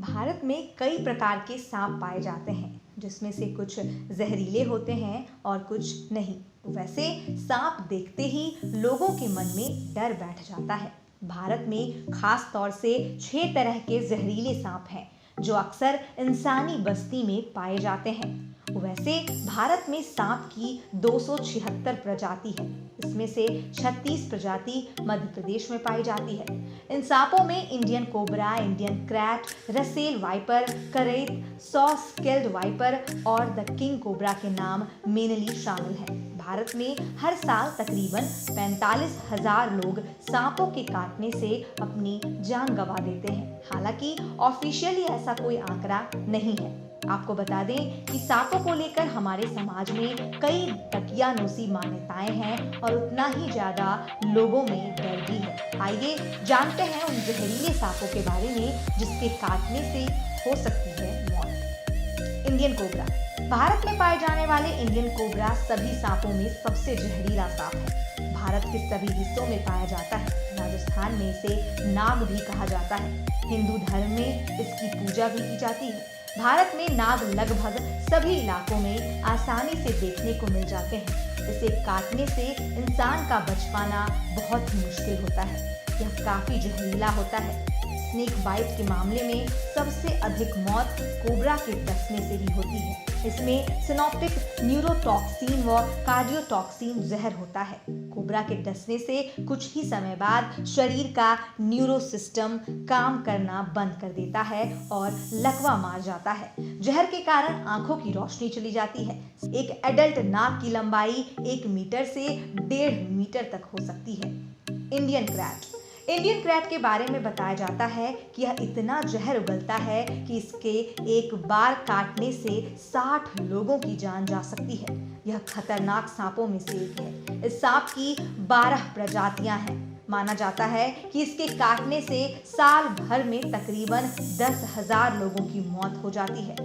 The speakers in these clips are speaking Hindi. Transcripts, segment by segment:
भारत में कई प्रकार के सांप पाए जाते हैं, जिसमें से कुछ जहरीले होते हैं और कुछ नहीं। वैसे सांप देखते ही लोगों के मन में डर बैठ जाता है। भारत में खास तौर से 6 तरह के जहरीले सांप हैं, जो अक्सर इंसानी बस्ती में पाए जाते हैं। वैसे भारत में सांप की 276 प्रजाति है। इसमें से 36 प्रजाति मध्य प्रदेश में पाई जाती है। इन सांपों में Indian cobra, Indian krait, Russell viper, करेत, सॉ स्केल्ड वाइपर और द किंग कोबरा के नाम मेनली शामिल हैं। भारत में हर साल तकरीबन 45,000 लोग सांपों के काटने से अपनी जान गंवा देते हैं। हालांकि ऑफिशियली ऐसा कोई आंकड़ा नहीं है। आपको बता दें कि सांपों को लेकर हमारे समाज में कई दकियानूसी मान्यताएं हैं और उतना ही ज्यादा लोगों में डर भी है। आइए जानते हैं उन जहरीले सांपों के बारे में जिसके काटने से हो सकती है मौत। Indian cobra. भारत में पाए जाने वाले इंडियन कोबरा सभी सांपों में सबसे जहरीला सांप है। भारत के सभी हिस्सों में पाया जाता है। राजस्थान में इसे नाग भी कहा जाता है। हिंदू धर्म में इसकी पूजा भी की जाती है। भारत में नाग लगभग सभी इलाकों में आसानी से देखने को मिल जाते हैं। इसे काटने से इंसान का बच पाना बहुत ही मुश्किल होता है। यह काफी जहरीला होता है। स्नेक बाइट के मामले में सबसे अधिक मौत कोबरा के डसने से ही होती है। इसमें सिनोप्टिक न्यूरोटॉक्सिन व कार्डियोटॉक्सिन जहर होता है। कोबरा के डसने से कुछ ही समय बाद शरीर का न्यूरो सिस्टम काम करना बंद कर देता है और लकवा मार जाता है। जहर के कारण आंखों की रोशनी चली जाती है। एक एडल्ट नाग की लंबाई 1 मीटर से 1.5 मीटर तक हो सकती है। Indian crate. इंडियन क्रैट के बारे में बताया जाता है कि यह इतना जहर उगलता है कि इसके एक बार काटने से 60 लोगों की जान जा सकती है। यह खतरनाक सांपों में से एक है। इस सांप की 12 प्रजातियां हैं। माना जाता है कि इसके काटने से साल भर में तकरीबन 10,000 लोगों की मौत हो जाती है।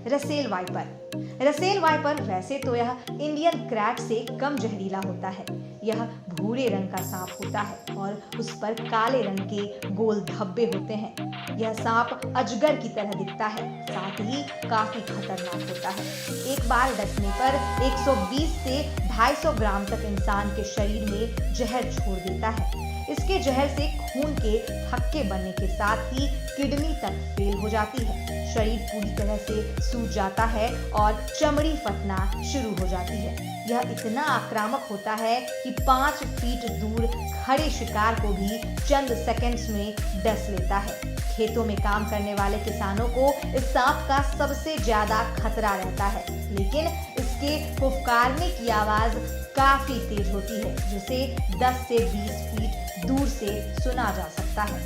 Russell viper. रसेल वाइपर वैसे तो यह इंडियन क्रैट से कम जहरीला होता है। यह भूरे रंग का सांप होता है और उस पर काले रंग के गोल धब्बे होते हैं। यह सांप अजगर की तरह दिखता है, साथ ही काफी खतरनाक होता है। एक बार डसने पर 120 से 250 ग्राम तक इंसान के शरीर में जहर छोड़ देता है। इसके जहर से खून के थक्के बनने के साथ ही किडनी तक फेल हो जाती है। शरीर पूरी तरह से सूज जाता है और चमड़ी फटना शुरू हो जाती है। यह इतना आक्रामक होता है कि 5 फीट दूर खड़े शिकार को भी चंद सेकंड्स में डस लेता है। खेतों में काम करने वाले किसानों को इस सांप का सबसे ज्यादा खतरा रहता है, लेकिन इसके फुफकारने की आवाज काफी तेज होती है, जिसे 10 से 20 फीट दूर से सुना जा सकता है।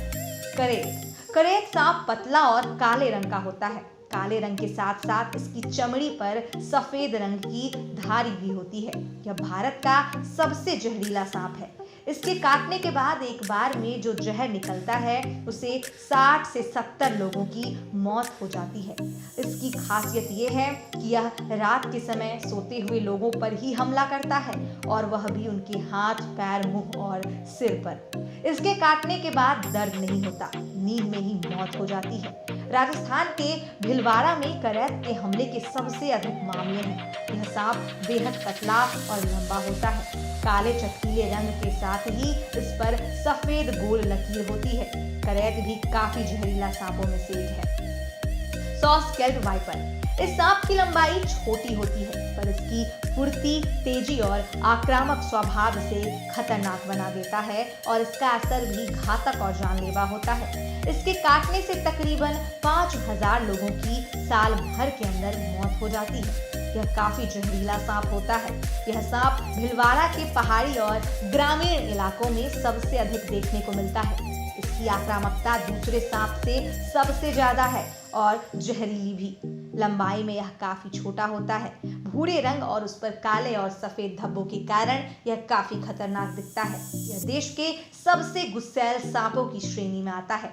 करेत। करेत सांप पतला और काले रंग का होता है। काले रंग के साथ साथ इसकी चमड़ी पर सफेद रंग की धारी भी होती है। यह भारत का सबसे जहरीला सांप है। इसके काटने के बाद एक बार में जो जहर निकलता है उसे 60 से 70 लोगों की मौत हो जाती है। इसकी खासियत यह है कि यह रात के समय सोते हुए लोगों पर ही हमला करता है, और वह भी उनके हाथ, पैर, मुंह और सिर पर। इसके काटने के बाद दर्द नहीं होता, नींद में ही मौत हो जाती है। राजस्थान के भिलवाड़ा में करेत के हमले के सबसे अधिक मामले हैं। यह सांप बेहद पतला और लंबा होता है। काले चटकीले रंग के साथ ही इस पर सफेद गोल लकीर होती है। करेत भी काफी जहरीला सांपों में से एक है। Saw scaled wiper. इस सांप की लंबाई छोटी होती है, पर इसकी फुर्ती, तेजी और आक्रामक स्वभाव से खतरनाक बना देता है, और इसका असर भी घातक और जानलेवा होता है। इसके काटने से तकरीबन 5,000 लोगों की साल भर के अंदर मौत हो जाती है। यह काफी जहरीला सांप होता है। यह सांप भिलवाड़ा के पहाड़ी और ग्रामीण इलाकों में सबसे अधिक देखने को मिलता है। इसकी आक्रामकता दूसरे सांप से सबसे ज्यादा है और जहरीली भी। लंबाई में यह काफी छोटा होता है। भूरे रंग और उस पर काले और सफेद धब्बों के कारण यह काफी खतरनाक दिखता है। यह देश के सबसे गुस्सैल सांपों की श्रेणी में आता है।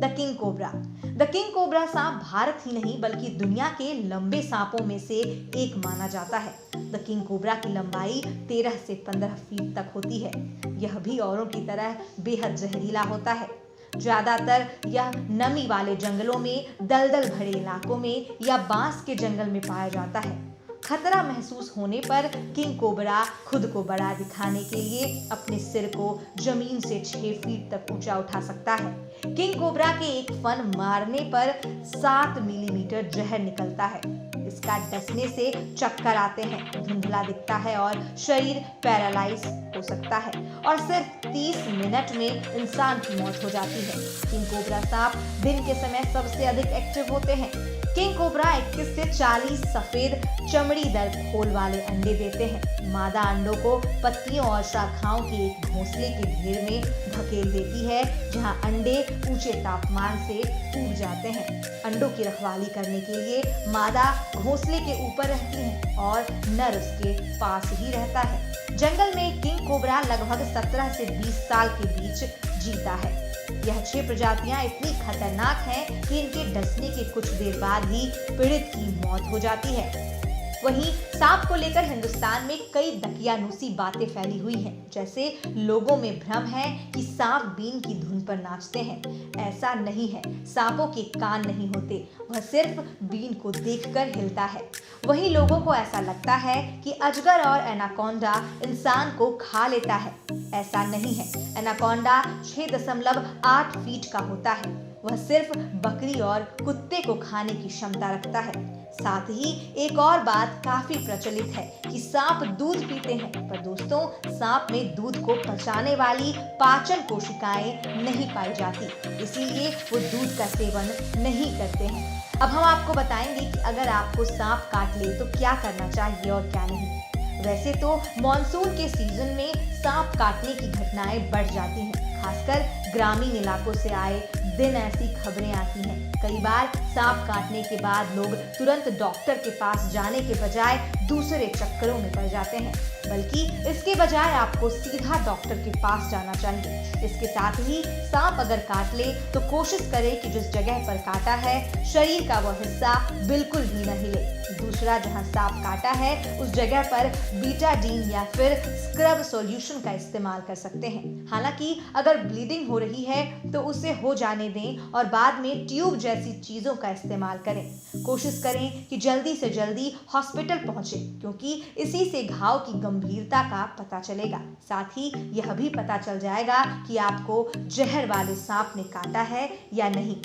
The king cobra. The king cobra सांप भारत ही नहीं बल्कि दुनिया के लंबे सांपों में से एक माना जाता है। द किंग कोबरा की लंबाई 13 से 15 फीट तक होती है। यह भी औरों की तरह बेहद जहरीला होता है। ज्यादातर यह नमी वाले जंगलों में, दलदल भरे इलाकों में या बांस के जंगल में पाया जाता है। खतरा महसूस होने पर किंग कोबरा खुद को बड़ा दिखाने के लिए अपने सिर को जमीन से 6 फीट तक ऊंचा उठा सकता है। किंग कोबरा के एक फन मारने पर 7 मिलीमीटर जहर निकलता है। इसका डसने से चक्कर आते हैं, धुंधला दिखता है और शरीर पैरालाइज हो सकता है और सिर्फ 30 मिनट में इंसान की मौत हो जाती है। किंग कोबरा सांप दिन के समय सबसे अधिक एक्टिव होते हैं। किंग कोबरा 21 से 40 सफेद चमड़ीदार खोल वाले अंडे देते हैं। मादा अंडों को पत्तियों और शाखाओं के एक घोंसले के घेर में धकेल देती है, जहां अंडे ऊंचे तापमान से टूट जाते हैं। अंडों की रखवाली करने के लिए मादा घोंसले के ऊपर रहती है और नर उसके पास ही रहता है। जंगल में किंग कोबरा लगभग 17 से 20 साल के बीच जीता है। यह 6 प्रजातियां इतनी खतरनाक हैं कि इनके डसने के कुछ देर बाद ही पीड़ित की मौत हो जाती है। वहीं सांप को लेकर हिंदुस्तान में कई दकियानूसी बातें फैली हुई हैं, जैसे लोगों में भ्रम है कि सांप बीन की धुन पर नाचते हैं। ऐसा नहीं है, सांपों के कान नहीं होते, वह सिर्फ बीन को देखकर हिलता है। वहीं लोगों को ऐसा लगता है कि अजगर और एनाकोंडा इंसान को खा लेता है। ऐसा नहीं है, एनाकोंडा 6.8 फीट का होता है। वह सिर्फ बकरी और कुत्ते को खाने की क्षमता रखता है। साथ ही एक और बात काफी प्रचलित है कि सांप दूध पीते हैं, पर दोस्तों सांप में दूध को पचाने वाली पाचन कोशिकाएं नहीं पाई जाती, इसीलिए वो दूध का सेवन नहीं करते हैं। अब हम आपको बताएंगे कि अगर आपको सांप काट ले तो क्या करना चाहिए और क्या नहीं। वैसे तो मॉनसून के सीजन में सांप काटने की घटनाएं बढ़ जाती हैं, खासकर ग्रामीण इलाकों से आए दिन ऐसी खबरें आती हैं। कई बार सांप काटने के बाद लोग तुरंत डॉक्टर के पास जाने के बजाय दूसरे चक्करों में पड़ जाते हैं, बल्कि इसके बजाय आपको सीधा डॉक्टर के पास जाना चाहिए। इसके साथ ही सांप अगर काट ले तो कोशिश करें कि जिस जगह पर काटा है शरीर का वह हिस्सा बिल्कुल भी न हिले। दूसरा, जहां सांप काटा है उस जगह पर बीटाडीन या फिर स्क्रब सॉल्यूशन का इस्तेमाल कर सकते हैं। हालांकि अगर ब्लीडिंग हो रही है तो उसे हो जाने दें और बाद में ट्यूब जैसी चीजों का इस्तेमाल करें। कोशिश करें कि जल्दी से जल्दी हॉस्पिटल पहुंचे, क्योंकि इसी से घाव की गंभीरता का पता चलेगा। साथ ही यह भी पता चल जाएगा कि आपको जहर वाले सांप ने काटा है या नहीं।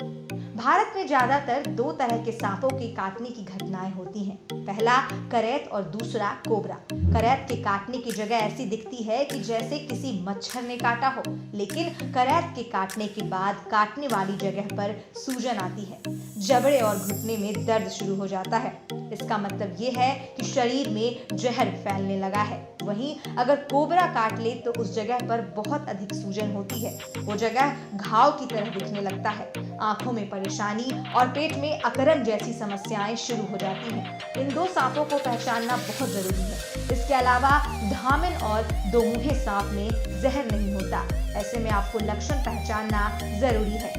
भारत में ज्यादातर 2 तरह के सांपों के काटने की घटनाएं होती हैं। पहला करैत और दूसरा कोबरा। करैत के काटने की जगह ऐसी दिखती है कि जैसे किसी मच्छर ने काटा हो, लेकिन करैत के काटने के बाद काटने वाली जगह पर सूजन आती है, जबड़े और घुटने में दर्द शुरू हो जाता है। इसका मतलब ये है कि शरीर में जहर फैलने लगा है। वहीं अगर कोबरा काट ले तो उस जगह पर बहुत अधिक सूजन होती है, वो जगह घाव की तरह दिखने लगता है, आंखों में परेशानी और पेट में अकड़न जैसी समस्याएं शुरू हो जाती हैं। इन 2 सांपों को पहचानना बहुत जरूरी है। इसके अलावा धामिन और दोमुहे सांप में जहर नहीं होता, ऐसे में आपको लक्षण पहचानना जरूरी है।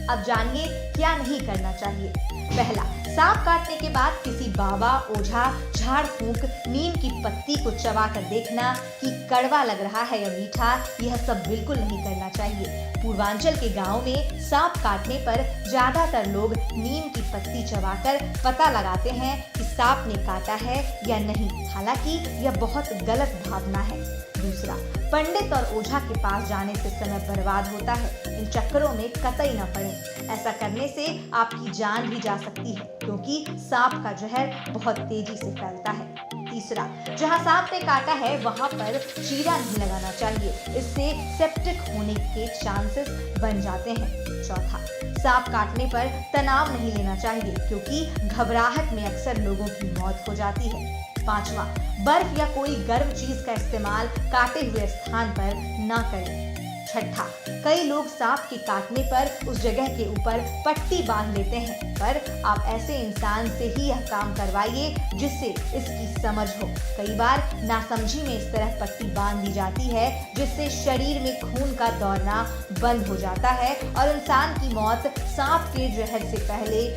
अब जानिए क्या नहीं करना चाहिए। पहला, सांप काटने के बाद किसी बाबा, ओझा, झाड़ फूंक, नीम की पत्ती को चबाकर देखना कि कड़वा लग रहा है या मीठा, यह सब बिल्कुल नहीं करना चाहिए। पूर्वांचल के गांव में सांप काटने पर ज्यादातर लोग नीम की पत्ती चबाकर पता लगाते हैं कि सांप ने काटा है या नहीं, हालांकि यह बहुत गलत भावना है। दूसरा, पंडित और ओझा के पास जाने से समय बर्बाद होता है। इन चक्करों में कतई न पड़ें। ऐसा करने से आपकी जान भी जा सकती है, क्योंकि सांप का जहर बहुत तेजी से फैलता है। तीसरा, जहां सांप ने काटा है वहां पर चीरा नहीं लगाना चाहिए, इससे सेप्टिक होने के चांसेस बन जाते हैं। चौथा, सांप काटने पर तनाव नहीं लेना चाहिए, क्योंकि घबराहट में अक्सर लोगों की मौत हो जाती है। पांचवा, बर्फ या कोई गर्म चीज का इस्तेमाल काटे हुए स्थान पर न करें। छठा, कई लोग सांप के काटने पर उस जगह के ऊपर पट्टी बांध लेते हैं, पर आप ऐसे इंसान से ही यह काम करवाइए जिससे इसकी समझ हो। कई बार नासमझी में इस तरह पट्टी बांध दी जाती है जिससे शरीर में खून का दौड़ना बंद हो जाता है और इंसान की मौत सांप के जहर से पहले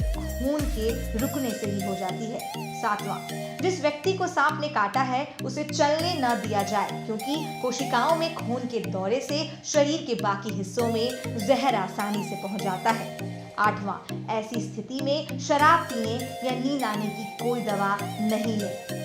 खून के रुकने से ही हो जाती है। सातवां, जिस व्यक्ति को सांप ने काटा है उसे चलने न दिया जाए, क्योंकि कोशिकाओं में खून के दौरे से शरीर के बाकी हिस्सों में जहर आसानी से पहुंच जाता है। 8वां, ऐसी स्थिति में शराब पीने या नींद आने की कोई दवा नहीं है।